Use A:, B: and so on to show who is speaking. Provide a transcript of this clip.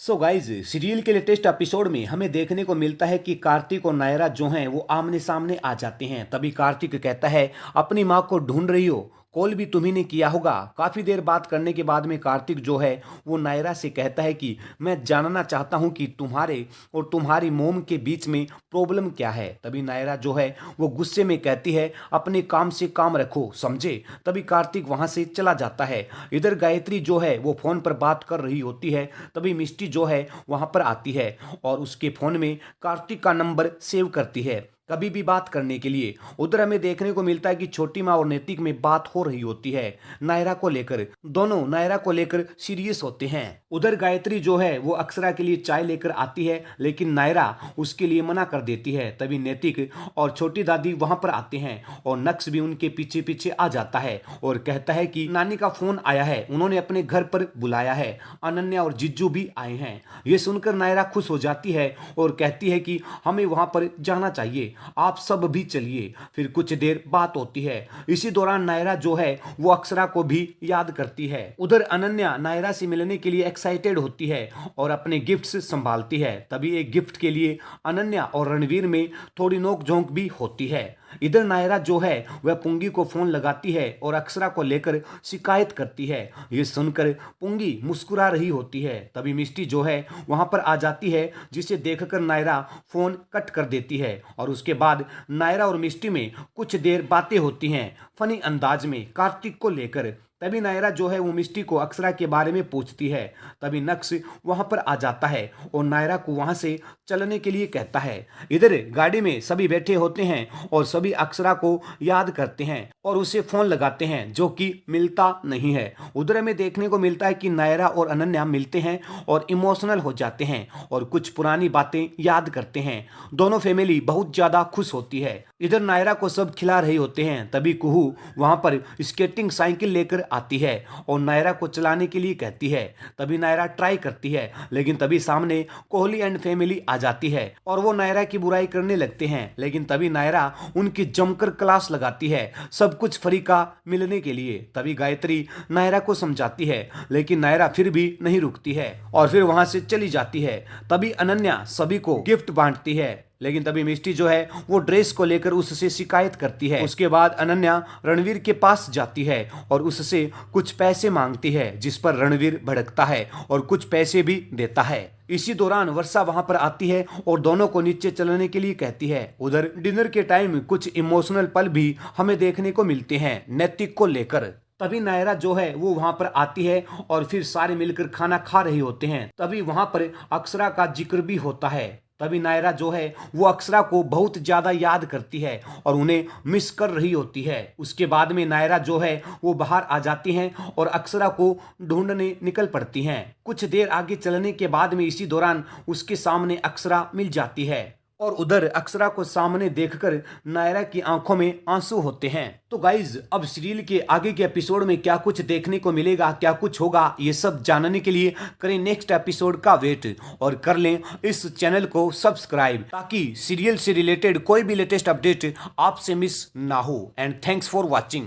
A: So guys serial के latest episode में हमें देखने को मिलता है कि कार्तिक और नायरा जो हैं वो आमने सामने आ जाते हैं। तभी कार्तिक कहता है अपनी माँ को ढूंढ रही हो, कॉल भी तुम्ही ने किया होगा। काफी देर बात करने के बाद में कार्तिक जो है वो नायरा से कहता है कि मैं जानना चाहता हूँ कि तुम्हारे और तुम्हारी मोम के बीच में प्रॉब्लम क्या है। तभी नायरा जो है वो गुस्से में कहती है अपने काम से काम रखो, समझे। तभी कार्तिक वहां से चला जाता है। इधर गायत्री जो है वो फोन पर बात कर रही होती है। तभी मिष्टी जो है वहां पर आती है और उसके फोन में कार्तिक का नंबर सेव करती है कभी भी बात करने के लिए। उधर हमें देखने को मिलता है कि छोटी माँ और नैतिक में बात हो रही होती है नायरा को लेकर। दोनों नायरा को लेकर सीरियस होते हैं। उधर गायत्री जो है वो अक्षरा के लिए चाय लेकर आती है लेकिन नायरा उसके लिए मना कर देती है। तभी नैतिक और छोटी दादी वहां पर आते हैं और नक्श भी उनके पीछे पीछे आ जाता है और कहता है कि नानी का फोन आया है, उन्होंने अपने घर पर बुलाया है, अनन्या और जिज्जू भी आए हैं। ये सुनकर नायरा खुश हो जाती है और कहती है कि हमें वहां पर जाना चाहिए, आप सब भी चलिए। फिर कुछ देर बात होती है। इसी दौरान नायरा जो है वो अक्षरा को भी याद करती है। उधर अनन्या नायरा से मिलने के लिए एक्साइटेड होती है और अपने गिफ्ट्स संभालती है। तभी एक गिफ्ट के लिए अनन्या और रणवीर में थोड़ी नोक-झोंक भी होती है। इधर नायरा जो है वह पुंगी को फोन लगाती है और अक्षरा को लेकर शिकायत करती है। ये सुनकर पुंगी मुस्कुरा रही होती है। तभी मिष्टी जो है वहां पर आ जाती है जिसे देखकर नायरा फोन कट कर देती है और उसके बाद नायरा और मिष्टी में कुछ देर बातें होती हैं फनी अंदाज में कार्तिक को लेकर। तभी नायरा जो है वो मिष्टी को अक्षरा के बारे में पूछती है। तभी नक्श वहां पर आ जाता है और नायरा को वहां से चलने के लिए कहता है। इधर गाड़ी में सभी बैठे होते हैं और सभी अक्षरा को याद करते हैं और उसे फोन लगाते हैं जो कि मिलता नहीं है। उधर हमें देखने को मिलता है कि नायरा और अनन्या मिलते हैं और इमोशनल हो जाते हैं और कुछ पुरानी बातें याद करते हैं। दोनों फैमिली बहुत ज्यादा खुश होती है। इधर नायरा को सब खिला रहे होते हैं। तभी कुहू वहां पर स्केटिंग साइकिल लेकर आती है और नायरा को चलाने के लिए कहती है। तभी नायरा ट्राई करती है लेकिन तभी सामने कोहली एंड फैमिली आ जाती है और वो नायरा की बुराई करने लगते हैं। लेकिन तभी नायरा उनकी जमकर क्लास लगाती है सब कुछ फ्री का मिलने के लिए। तभी गायत्री नायरा को समझाती है लेकिन नायरा फिर भी नहीं रुकती है और फिर वहां से चली जाती है। तभी अनन्या सभी को गिफ्ट बांटती है लेकिन तभी मिष्टी जो है वो ड्रेस को लेकर उससे शिकायत करती है। उसके बाद अनन्या रणवीर के पास जाती है और उससे कुछ पैसे मांगती है जिस पर रणवीर भड़कता है और कुछ पैसे भी देता है। इसी दौरान वर्षा वहां पर आती है और दोनों को नीचे चलने के लिए कहती है। उधर डिनर के टाइम कुछ इमोशनल पल भी हमें देखने को मिलते हैं नैतिक को लेकर। तभी नायरा जो है वो वहां पर आती है और फिर सारे मिलकर खाना खा रहे होते हैं। तभी वहां पर अक्षरा का जिक्र भी होता है। तभी नायरा जो है वो अक्षरा को बहुत ज्यादा याद करती है और उन्हें मिस कर रही होती है। उसके बाद में नायरा जो है वो बाहर आ जाती हैं और अक्षरा को ढूंढने निकल पड़ती हैं। कुछ देर आगे चलने के बाद में इसी दौरान उसके सामने अक्षरा मिल जाती है और उधर अक्षरा को सामने देखकर नायरा की आंखों में आंसू होते हैं। तो गाइज अब सीरियल के आगे के एपिसोड में क्या कुछ देखने को मिलेगा, क्या कुछ होगा, ये सब जानने के लिए करें नेक्स्ट एपिसोड का वेट और कर लें इस चैनल को सब्सक्राइब ताकि सीरियल से रिलेटेड कोई भी लेटेस्ट अपडेट आपसे मिस ना हो। And thanks for watching.